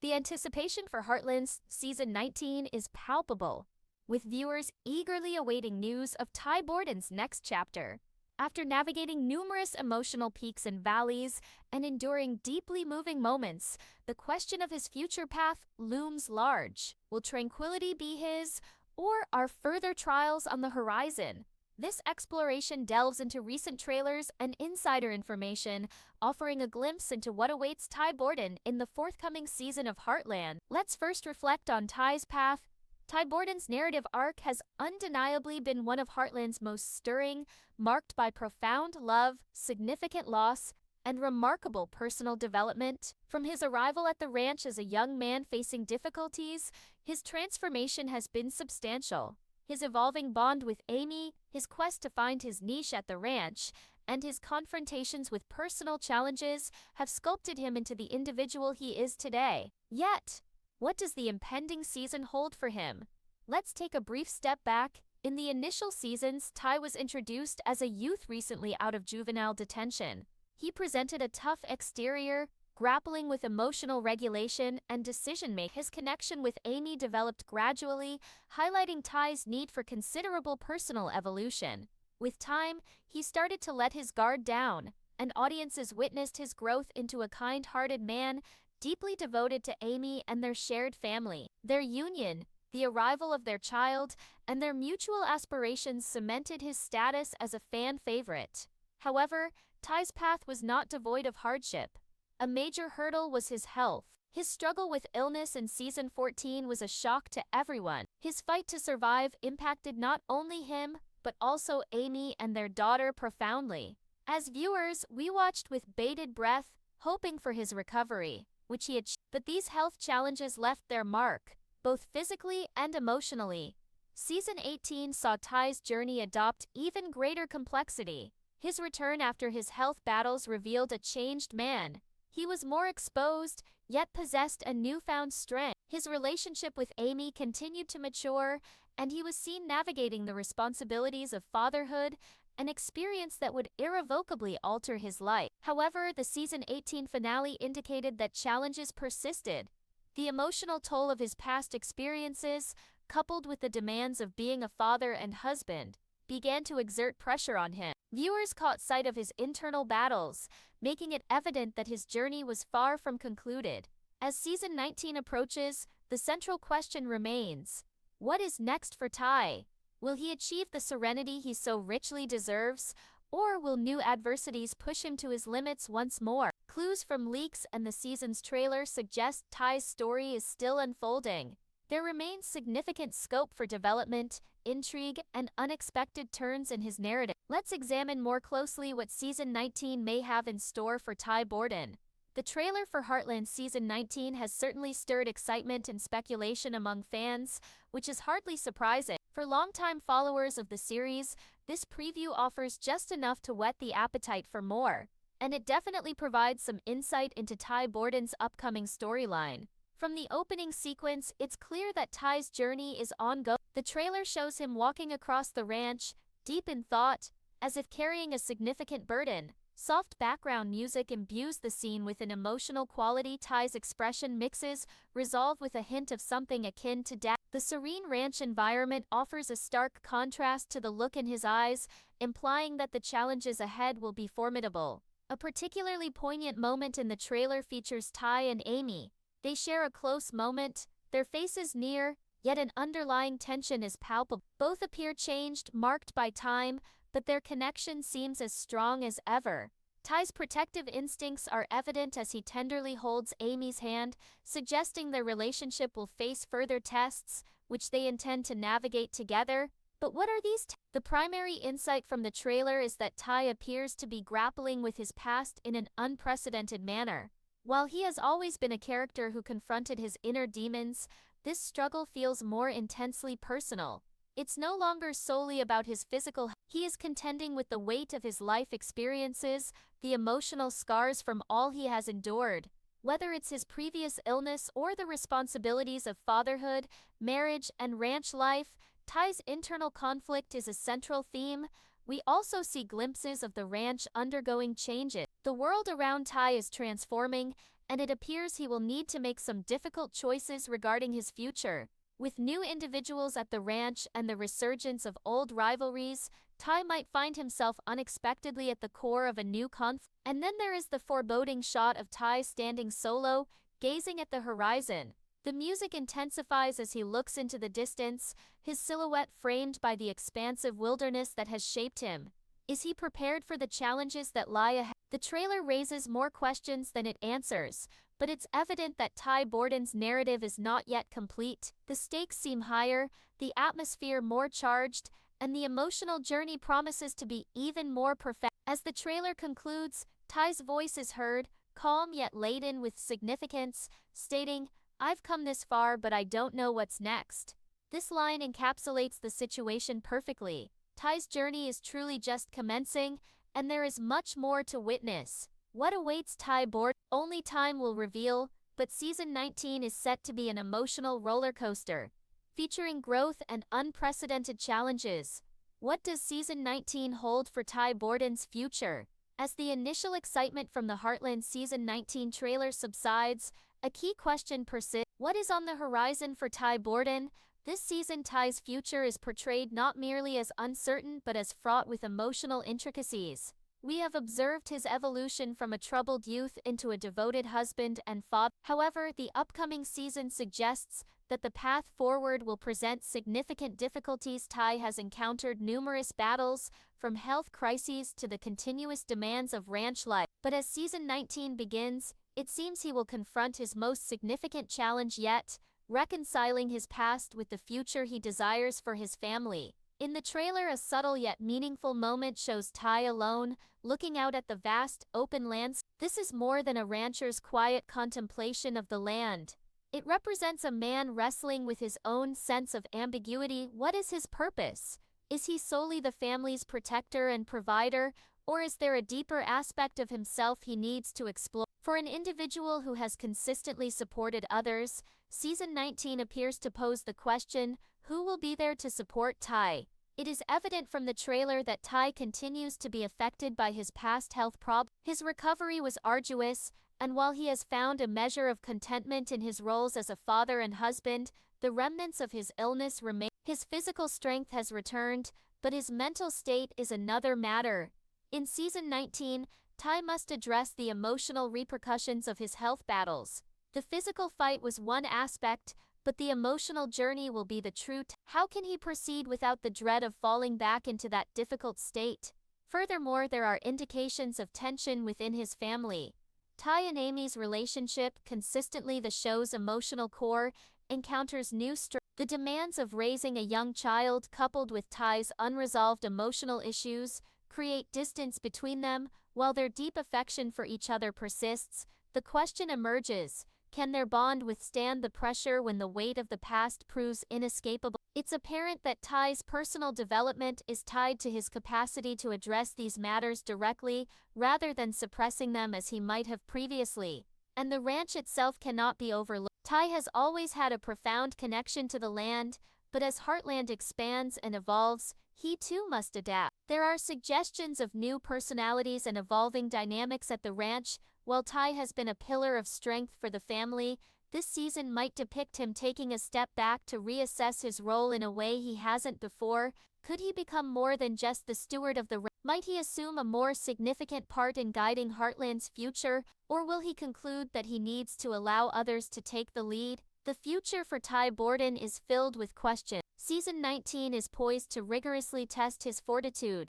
The anticipation for Heartland's Season 19 is palpable, with viewers eagerly awaiting news of Ty Borden's next chapter. After navigating numerous emotional peaks and valleys and enduring deeply moving moments, the question of his future path looms large. Will tranquility be his, or are further trials on the horizon? This exploration delves into recent trailers and insider information, offering a glimpse into what awaits Ty Borden in the forthcoming season of Heartland. Let's first reflect on Ty's path. Ty Borden's narrative arc has undeniably been one of Heartland's most stirring, marked by profound love, significant loss, and remarkable personal development. From his arrival at the ranch as a young man facing difficulties, his transformation has been substantial. His evolving bond with Amy, his quest to find his niche at the ranch, and his confrontations with personal challenges have sculpted him into the individual he is today. Yet, what does the impending season hold for him? Let's take a brief step back. In the initial seasons, Ty was introduced as a youth recently out of juvenile detention. He presented a tough exterior, grappling with emotional regulation and decision-making. His connection with Amy developed gradually, highlighting Ty's need for considerable personal evolution. With time, he started to let his guard down, and audiences witnessed his growth into a kind-hearted man, deeply devoted to Amy and their shared family. Their union, the arrival of their child, and their mutual aspirations cemented his status as a fan favorite. However, Ty's path was not devoid of hardship. A major hurdle was his health. His struggle with illness in Season 14 was a shock to everyone. His fight to survive impacted not only him, but also Amy and their daughter profoundly. As viewers, we watched with bated breath, hoping for his recovery, which he achieved. But these health challenges left their mark, both physically and emotionally. Season 18 saw Ty's journey adopt even greater complexity. His return after his health battles revealed a changed man. He was more exposed, yet possessed a newfound strength. His relationship with Amy continued to mature, and he was seen navigating the responsibilities of fatherhood, an experience that would irrevocably alter his life. However, the Season 18 finale indicated that challenges persisted. The emotional toll of his past experiences, coupled with the demands of being a father and husband, began to exert pressure on him. Viewers caught sight of his internal battles, making it evident that his journey was far from concluded. As Season 19 approaches, the central question remains: what is next for Ty? Will he achieve the serenity he so richly deserves, or will new adversities push him to his limits once more? Clues from leaks and the season's trailer suggest Ty's story is still unfolding. There remains significant scope for development, intrigue, and unexpected turns in his narrative. Let's examine more closely what Season 19 may have in store for Ty Borden. The trailer for Heartland Season 19 has certainly stirred excitement and speculation among fans, which is hardly surprising. For longtime followers of the series, this preview offers just enough to whet the appetite for more, and it definitely provides some insight into Ty Borden's upcoming storyline. From the opening sequence, it's clear that Ty's journey is ongoing. The trailer shows him walking across the ranch, deep in thought, as if carrying a significant burden. Soft background music imbues the scene with an emotional quality. Ty's expression mixes resolve with a hint of something akin to death. The serene ranch environment offers a stark contrast to the look in his eyes, implying that the challenges ahead will be formidable. A particularly poignant moment in the trailer features Ty and Amy. They share a close moment, their faces near, yet an underlying tension is palpable. Both appear changed, marked by time, but their connection seems as strong as ever. Ty's protective instincts are evident as he tenderly holds Amy's hand, suggesting their relationship will face further tests, which they intend to navigate together. But what are these tests? The primary insight from the trailer is that Ty appears to be grappling with his past in an unprecedented manner. While he has always been a character who confronted his inner demons, this struggle feels more intensely personal. It's no longer solely about his physical health. He is contending with the weight of his life experiences, the emotional scars from all he has endured. Whether it's his previous illness or the responsibilities of fatherhood, marriage, and ranch life, Ty's internal conflict is a central theme. We also see glimpses of the ranch undergoing changes. The world around Ty is transforming, and it appears he will need to make some difficult choices regarding his future. With new individuals at the ranch and the resurgence of old rivalries, Ty might find himself unexpectedly at the core of a new conflict. And then there is the foreboding shot of Ty standing solo, gazing at the horizon. The music intensifies as he looks into the distance, his silhouette framed by the expansive wilderness that has shaped him. Is he prepared for the challenges that lie ahead? The trailer raises more questions than it answers, but it's evident that Ty Borden's narrative is not yet complete. The stakes seem higher, the atmosphere more charged, and the emotional journey promises to be even more profound. As the trailer concludes, Ty's voice is heard, calm yet laden with significance, stating, "I've come this far, but I don't know what's next." This line encapsulates the situation perfectly. Ty's journey is truly just commencing, and there is much more to witness. What awaits Ty Borden? Only time will reveal, but Season 19 is set to be an emotional roller coaster, featuring growth and unprecedented challenges. What does Season 19 hold for Ty Borden's future? As the initial excitement from the Heartland Season 19 trailer subsides, a key question persists. What is on the horizon for Ty Borden? This season, Ty's future is portrayed not merely as uncertain but as fraught with emotional intricacies. We have observed his evolution from a troubled youth into a devoted husband and father. However, the upcoming season suggests that the path forward will present significant difficulties. Ty has encountered numerous battles, from health crises to the continuous demands of ranch life. But as Season 19 begins, it seems he will confront his most significant challenge yet, reconciling his past with the future he desires for his family. In the trailer, a subtle yet meaningful moment shows Ty alone, looking out at the vast, open lands. This is more than a rancher's quiet contemplation of the land. It represents a man wrestling with his own sense of ambiguity. What is his purpose? Is he solely the family's protector and provider, or is there a deeper aspect of himself he needs to explore? For an individual who has consistently supported others, Season 19 appears to pose the question, who will be there to support Ty? It is evident from the trailer that Ty continues to be affected by his past health problems. His recovery was arduous, and while he has found a measure of contentment in his roles as a father and husband, the remnants of his illness remain. His physical strength has returned, but his mental state is another matter. In Season 19, Ty must address the emotional repercussions of his health battles. The physical fight was one aspect, but the emotional journey will be the true test. How can he proceed without the dread of falling back into that difficult state? Furthermore, there are indications of tension within his family. Ty and Amy's relationship, consistently the show's emotional core, encounters new stress. The demands of raising a young child, coupled with Ty's unresolved emotional issues, create distance between them. While their deep affection for each other persists, the question emerges, can their bond withstand the pressure when the weight of the past proves inescapable? It's apparent that Ty's personal development is tied to his capacity to address these matters directly, rather than suppressing them as he might have previously. And the ranch itself cannot be overlooked. Ty has always had a profound connection to the land, but as Heartland expands and evolves, he too must adapt. There are suggestions of new personalities and evolving dynamics at the ranch. While Ty has been a pillar of strength for the family, this season might depict him taking a step back to reassess his role in a way he hasn't before. Could he become more than just the steward of the ranch? Might he assume a more significant part in guiding Heartland's future, or will he conclude that he needs to allow others to take the lead? The future for Ty Borden is filled with questions. Season 19 is poised to rigorously test his fortitude.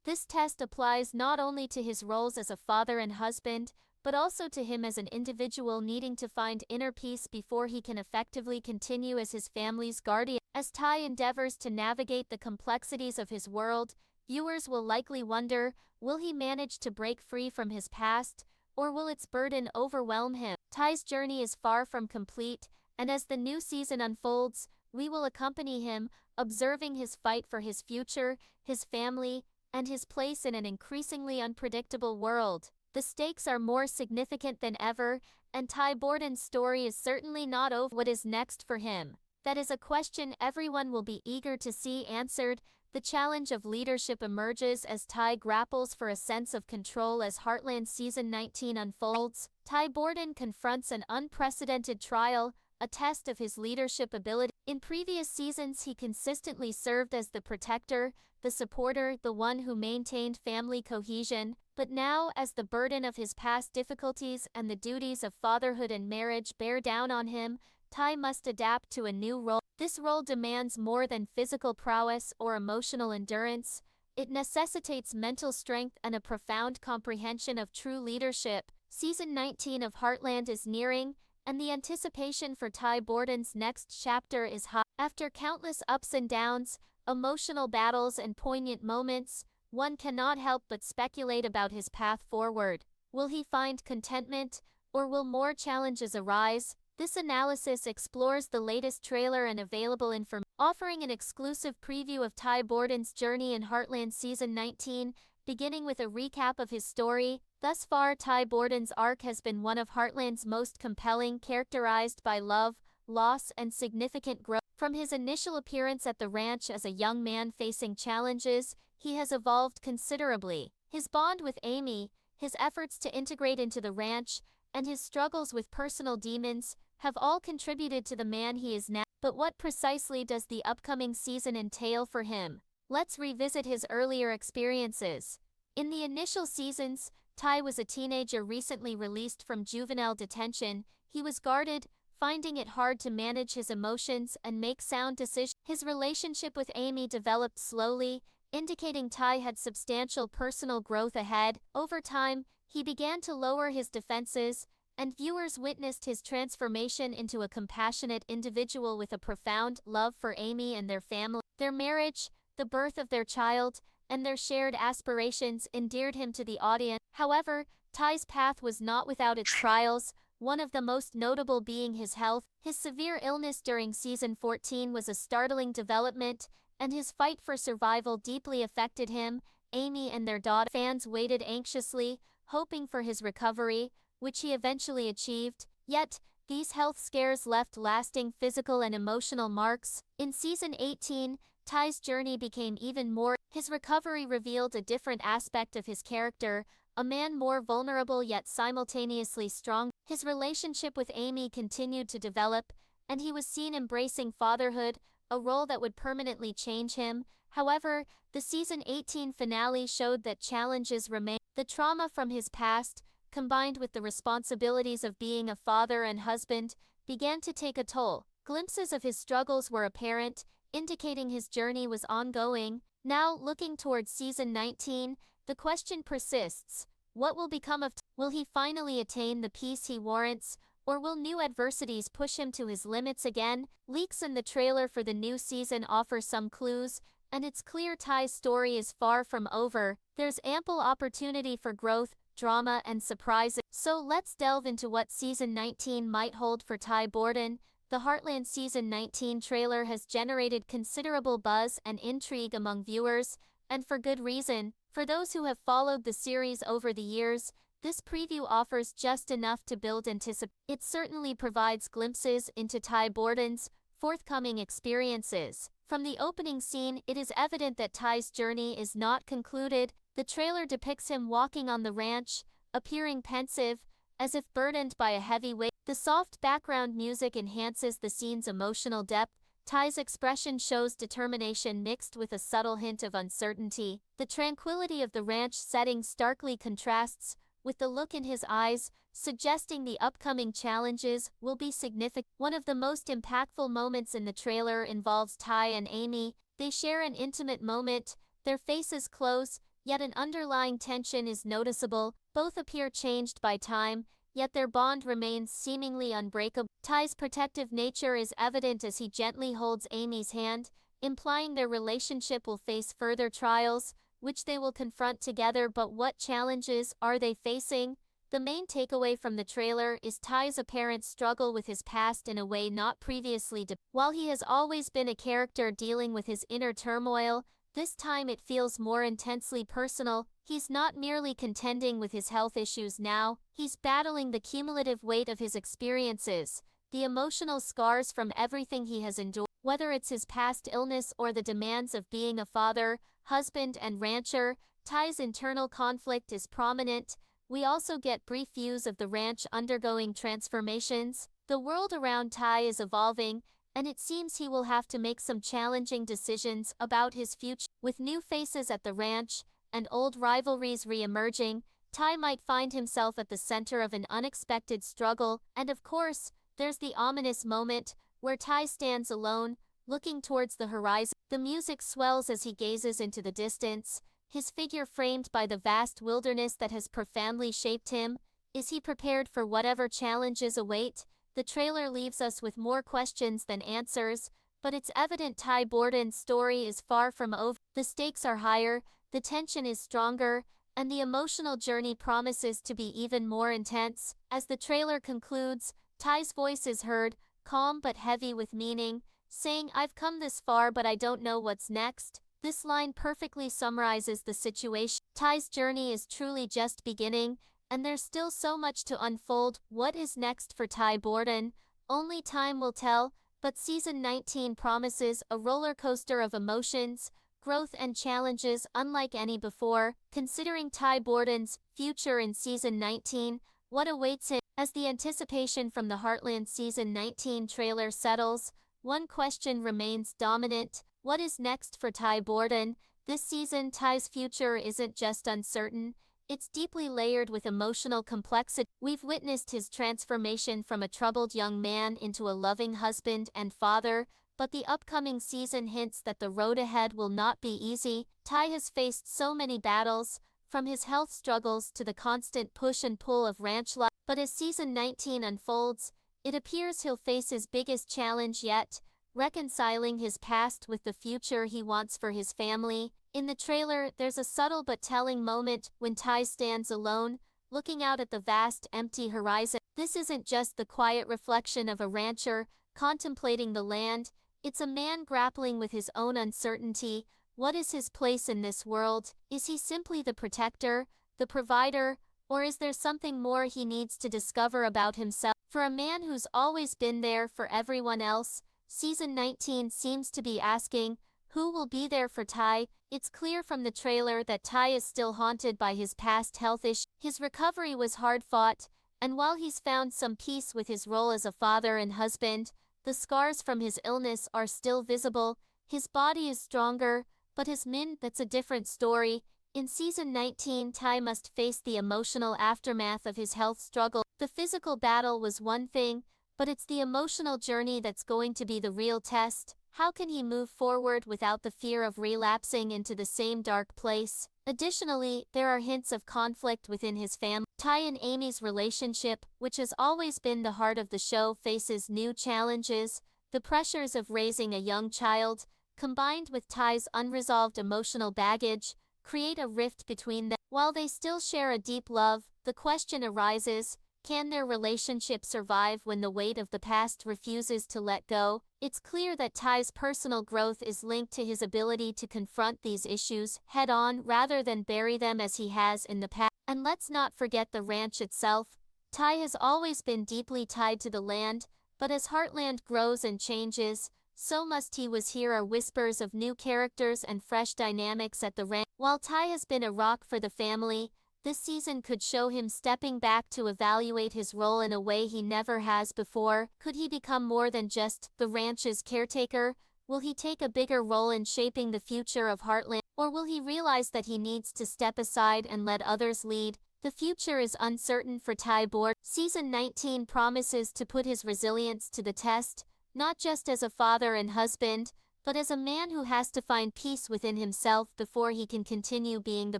This test applies not only to his roles as a father and husband, but also to him as an individual needing to find inner peace before he can effectively continue as his family's guardian. As Ty endeavors to navigate the complexities of his world, viewers will likely wonder, will he manage to break free from his past, or will its burden overwhelm him? Ty's journey is far from complete, and as the new season unfolds, we will accompany him, observing his fight for his future, his family, and his place in an increasingly unpredictable world. The stakes are more significant than ever, and Ty Borden's story is certainly not over. What is next for him? That is a question everyone will be eager to see answered. The challenge of leadership emerges as Ty grapples for a sense of control as Heartland Season 19 unfolds. Ty Borden confronts an unprecedented trial, a test of his leadership ability. In previous seasons, he consistently served as the protector, the supporter, the one who maintained family cohesion, but now, as the burden of his past difficulties and the duties of fatherhood and marriage bear down on him, Ty must adapt to a new role. This role demands more than physical prowess or emotional endurance. It necessitates mental strength and a profound comprehension of true leadership. Season 19 of Heartland is nearing, and the anticipation for Ty Borden's next chapter is high. After countless ups and downs, emotional battles and poignant moments, one cannot help but speculate about his path forward. Will he find contentment, or will more challenges arise? This analysis explores the latest trailer and available information, offering an exclusive preview of Ty Borden's journey in Heartland Season 19, beginning with a recap of his story. Thus far, Ty Borden's arc has been one of Heartland's most compelling, characterized by love, loss, and significant growth. From his initial appearance at the ranch as a young man facing challenges, he has evolved considerably. His bond with Amy, his efforts to integrate into the ranch, and his struggles with personal demons have all contributed to the man he is now. But what precisely does the upcoming season entail for him? Let's revisit his earlier experiences. In the initial seasons, Ty was a teenager recently released from juvenile detention. He was guarded, finding it hard to manage his emotions and make sound decisions. His relationship with Amy developed slowly, indicating Ty had substantial personal growth ahead. Over time, he began to lower his defenses, and viewers witnessed his transformation into a compassionate individual with a profound love for Amy and their family. Their marriage, the birth of their child, and their shared aspirations endeared him to the audience. However, Ty's path was not without its trials, one of the most notable being his health. His severe illness during Season 14 was a startling development, and his fight for survival deeply affected him. Amy and their daughter fans waited anxiously, hoping for his recovery, which he eventually achieved. Yet, these health scares left lasting physical and emotional marks. In Season 18, Ty's journey became even more. His recovery revealed a different aspect of his character, a man more vulnerable yet simultaneously strong. His relationship with Amy continued to develop, and he was seen embracing fatherhood, a role that would permanently change him. However, the Season 18 finale showed that challenges remained. The trauma from his past, combined with the responsibilities of being a father and husband, began to take a toll. Glimpses of his struggles were apparent, indicating his journey was ongoing. Now, looking towards Season 19, the question persists. What will become of Ty? Will he finally attain the peace he warrants, or will new adversities push him to his limits again? Leaks in the trailer for the new season offer some clues, and it's clear Ty's story is far from over. There's ample opportunity for growth, drama, and surprises. So let's delve into what Season 19 might hold for Ty Borden. The Heartland Season 19 trailer has generated considerable buzz and intrigue among viewers, and for good reason. For those who have followed the series over the years, this preview offers just enough to build anticipation. It certainly provides glimpses into Ty Borden's forthcoming experiences. From the opening scene, it is evident that Ty's journey is not concluded. The trailer depicts him walking on the ranch, appearing pensive, as if burdened by a heavy weight. The soft background music enhances the scene's emotional depth. Ty's expression shows determination mixed with a subtle hint of uncertainty. The tranquility of the ranch setting starkly contrasts with the look in his eyes, suggesting the upcoming challenges will be significant. One of the most impactful moments in the trailer involves Ty and Amy. They share an intimate moment, their faces close, yet an underlying tension is noticeable. Both appear changed by time, yet their bond remains seemingly unbreakable. Ty's protective nature is evident as he gently holds Amy's hand, implying their relationship will face further trials, which they will confront together. But what challenges are they facing? The main takeaway from the trailer is Ty's apparent struggle with his past in a way not previously depicted. While he has always been a character dealing with his inner turmoil, this time it feels more intensely personal. He's not merely contending with his health issues now, he's battling the cumulative weight of his experiences, the emotional scars from everything he has endured. Whether it's his past illness or the demands of being a father, husband, and rancher, Ty's internal conflict is prominent, We also get brief views of the ranch undergoing transformations. The world around Ty is evolving, and it seems he will have to make some challenging decisions about his future. With new faces at the ranch and old rivalries re-emerging, Ty might find himself at the center of an unexpected struggle, and of course, there's the ominous moment where Ty stands alone, looking towards the horizon. The music swells as he gazes into the distance, his figure framed by the vast wilderness that has profoundly shaped him. Is he prepared for whatever challenges await? The trailer leaves us with more questions than answers, but it's evident Ty Borden's story is far from over. The stakes are higher, the tension is stronger, and the emotional journey promises to be even more intense. As the trailer concludes, Ty's voice is heard, calm but heavy with meaning, saying, "I've come this far but I don't know what's next." This line perfectly summarizes the situation. Ty's journey is truly just beginning, and there's still so much to unfold. What is next for Ty Borden? Only time will tell, but Season 19 promises a roller coaster of emotions, growth and challenges unlike any before. Considering Ty Borden's future in Season 19, what awaits him? As the anticipation from the Heartland Season 19 trailer settles, one question remains dominant. What is next for Ty Borden? This season, Ty's future isn't just uncertain, it's deeply layered with emotional complexity. We've witnessed his transformation from a troubled young man into a loving husband and father, but the upcoming season hints that the road ahead will not be easy. Ty has faced so many battles, from his health struggles to the constant push and pull of ranch life. But as Season 19 unfolds, it appears he'll face his biggest challenge yet, reconciling his past with the future he wants for his family. In the trailer, there's a subtle but telling moment when Ty stands alone, looking out at the vast, empty horizon. This isn't just the quiet reflection of a rancher contemplating the land, it's a man grappling with his own uncertainty. What is his place in this world? Is he simply the protector, the provider, or is there something more he needs to discover about himself? For a man who's always been there for everyone else, Season 19 seems to be asking, who will be there for Ty? It's clear from the trailer that Ty is still haunted by his past health issues. His recovery was hard-fought, and while he's found some peace with his role as a father and husband, the scars from his illness are still visible. His body is stronger, but his mind, that's a different story. In Season 19, Ty must face the emotional aftermath of his health struggle. The physical battle was one thing, but it's the emotional journey that's going to be the real test. How can he move forward without the fear of relapsing into the same dark place? Additionally, there are hints of conflict within his family. Ty and Amy's relationship, which has always been the heart of the show, faces new challenges. The pressures of raising a young child, combined with Ty's unresolved emotional baggage, create a rift between them. While they still share a deep love, the question arises, can their relationship survive when the weight of the past refuses to let go? It's clear that Ty's personal growth is linked to his ability to confront these issues head-on rather than bury them as he has in the past. And let's not forget the ranch itself. Ty has always been deeply tied to the land, but as Heartland grows and changes, so must he. Here are whispers of new characters and fresh dynamics at the ranch. While Ty has been a rock for the family, this season could show him stepping back to evaluate his role in a way he never has before. Could he become more than just the ranch's caretaker? Will he take a bigger role in shaping the future of Heartland? Or will he realize that he needs to step aside and let others lead? The future is uncertain for Ty Borden. Season 19 promises to put his resilience to the test, not just as a father and husband, but as a man who has to find peace within himself before he can continue being the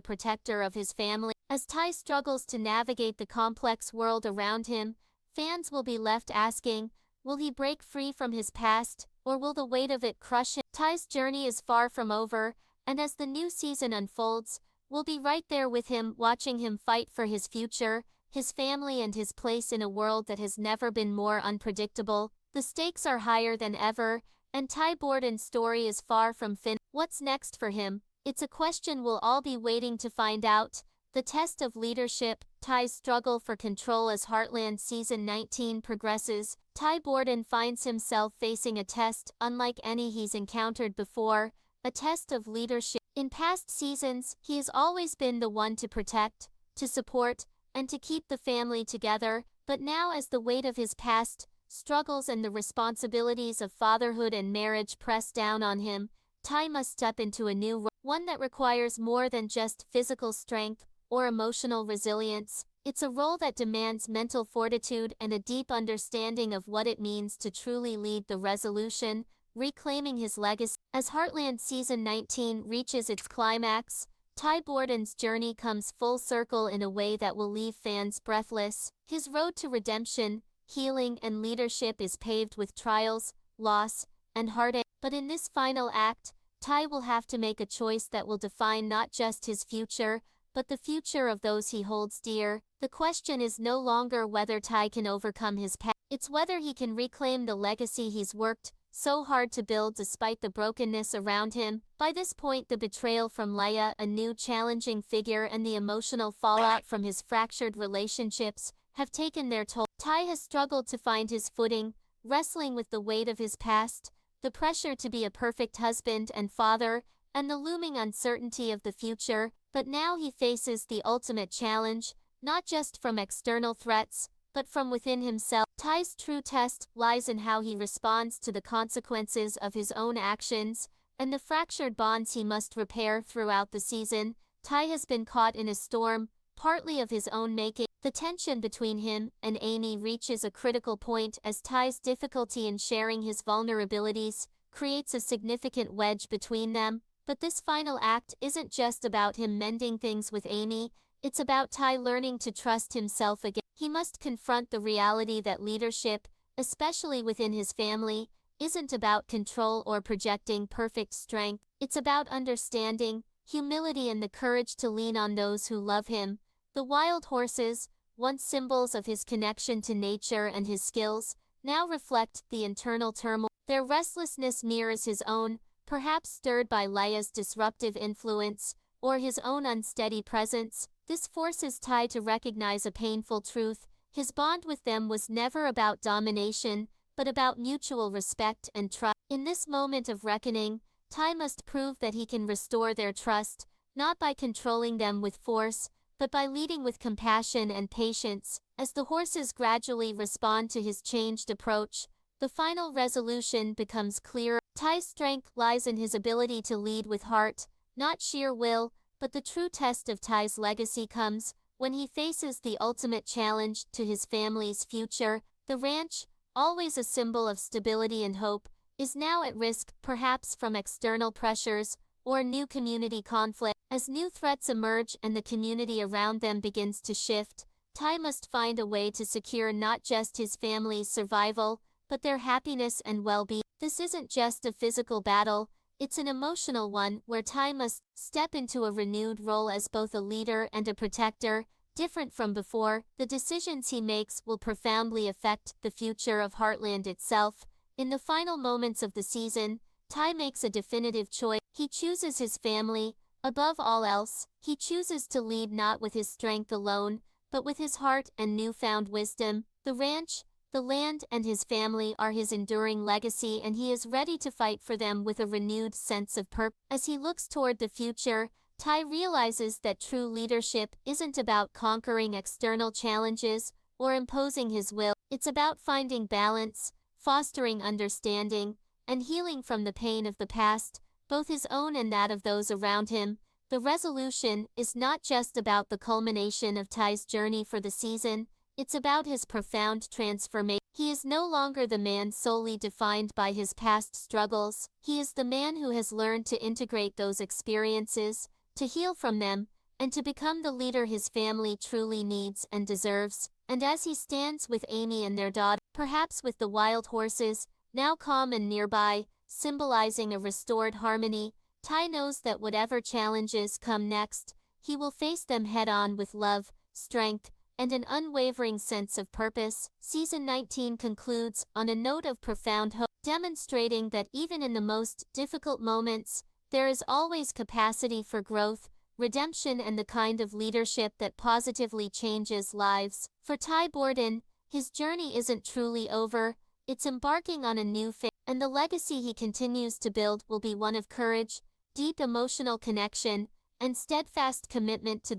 protector of his family. As Ty struggles to navigate the complex world around him, fans will be left asking, will he break free from his past, or will the weight of it crush him? Ty's journey is far from over, and as the new season unfolds, we'll be right there with him, watching him fight for his future, his family and his place in a world that has never been more unpredictable. The stakes are higher than ever, and Ty Borden's story is far from finished. What's next for him? It's a question we'll all be waiting to find out. The test of leadership, Ty's struggle for control as Heartland Season 19 progresses. Ty Borden finds himself facing a test unlike any he's encountered before, a test of leadership. In past seasons, he has always been the one to protect, to support, and to keep the family together, but now as the weight of his past struggles and the responsibilities of fatherhood and marriage press down on him, Tai must step into a new role, one that requires more than just physical strength or emotional resilience. It's a role that demands mental fortitude and a deep understanding of what it means to truly lead the resolution, reclaiming his legacy. As Heartland Season 19 reaches its climax, Ty Borden's journey comes full circle in a way that will leave fans breathless. His road to redemption, healing, and leadership is paved with trials, loss, and heartache. But in this final act, Ty will have to make a choice that will define not just his future, but the future of those he holds dear. The question is no longer whether Ty can overcome his past. It's whether he can reclaim the legacy he's worked so hard to build despite the brokenness around him. By this point, the betrayal from Leia, a new challenging figure, and the emotional fallout from his fractured relationships have taken their toll. Ty has struggled to find his footing, wrestling with the weight of his past, the pressure to be a perfect husband and father, and the looming uncertainty of the future. But now he faces the ultimate challenge, not just from external threats, but from within himself. Ty's true test lies in how he responds to the consequences of his own actions, and the fractured bonds he must repair throughout the season. Ty has been caught in a storm, partly of his own making. The tension between him and Amy reaches a critical point as Ty's difficulty in sharing his vulnerabilities creates a significant wedge between them. But this final act isn't just about him mending things with Amy, it's about Ty learning to trust himself again. He must confront the reality that leadership, especially within his family, isn't about control or projecting perfect strength. It's about understanding, humility, and the courage to lean on those who love him. The wild horses, once symbols of his connection to nature and his skills, now reflect the internal turmoil. Their restlessness mirrors his own, perhaps stirred by Leia's disruptive influence, or his own unsteady presence. This forces Ty to recognize a painful truth. His bond with them was never about domination, but about mutual respect and trust. In this moment of reckoning, Ty must prove that he can restore their trust, not by controlling them with force, but by leading with compassion and patience. As the horses gradually respond to his changed approach, the final resolution becomes clearer. Ty's strength lies in his ability to lead with heart, not sheer will, but the true test of Ty's legacy comes when he faces the ultimate challenge to his family's future. The ranch, always a symbol of stability and hope, is now at risk, perhaps from external pressures or new community conflict. As new threats emerge and the community around them begins to shift, Ty must find a way to secure not just his family's survival, but their happiness and well-being. This isn't just a physical battle, it's an emotional one where Ty must step into a renewed role as both a leader and a protector. Different from before, the decisions he makes will profoundly affect the future of Heartland itself. In the final moments of the season, Ty makes a definitive choice. He chooses his family. Above all else, he chooses to lead not with his strength alone, but with his heart and newfound wisdom. The ranch, the land, and his family are his enduring legacy, and he is ready to fight for them with a renewed sense of purpose. As he looks toward the future, Ty realizes that true leadership isn't about conquering external challenges or imposing his will. It's about finding balance, fostering understanding, and healing from the pain of the past, both his own and that of those around him. The resolution is not just about the culmination of Ty's journey for the season, it's about his profound transformation. He is no longer the man solely defined by his past struggles. He is the man who has learned to integrate those experiences, to heal from them, and to become the leader his family truly needs and deserves. And as he stands with Amy and their daughter, perhaps with the wild horses, now calm and nearby, symbolizing a restored harmony, Ty knows that whatever challenges come next, he will face them head-on with love, strength, and an unwavering sense of purpose. Season 19 concludes on a note of profound hope, demonstrating that even in the most difficult moments, there is always capacity for growth, redemption, and the kind of leadership that positively changes lives. For Ty Borden, his journey isn't truly over, it's embarking on a new phase, and the legacy he continues to build will be one of courage, deep emotional connection, and steadfast commitment to the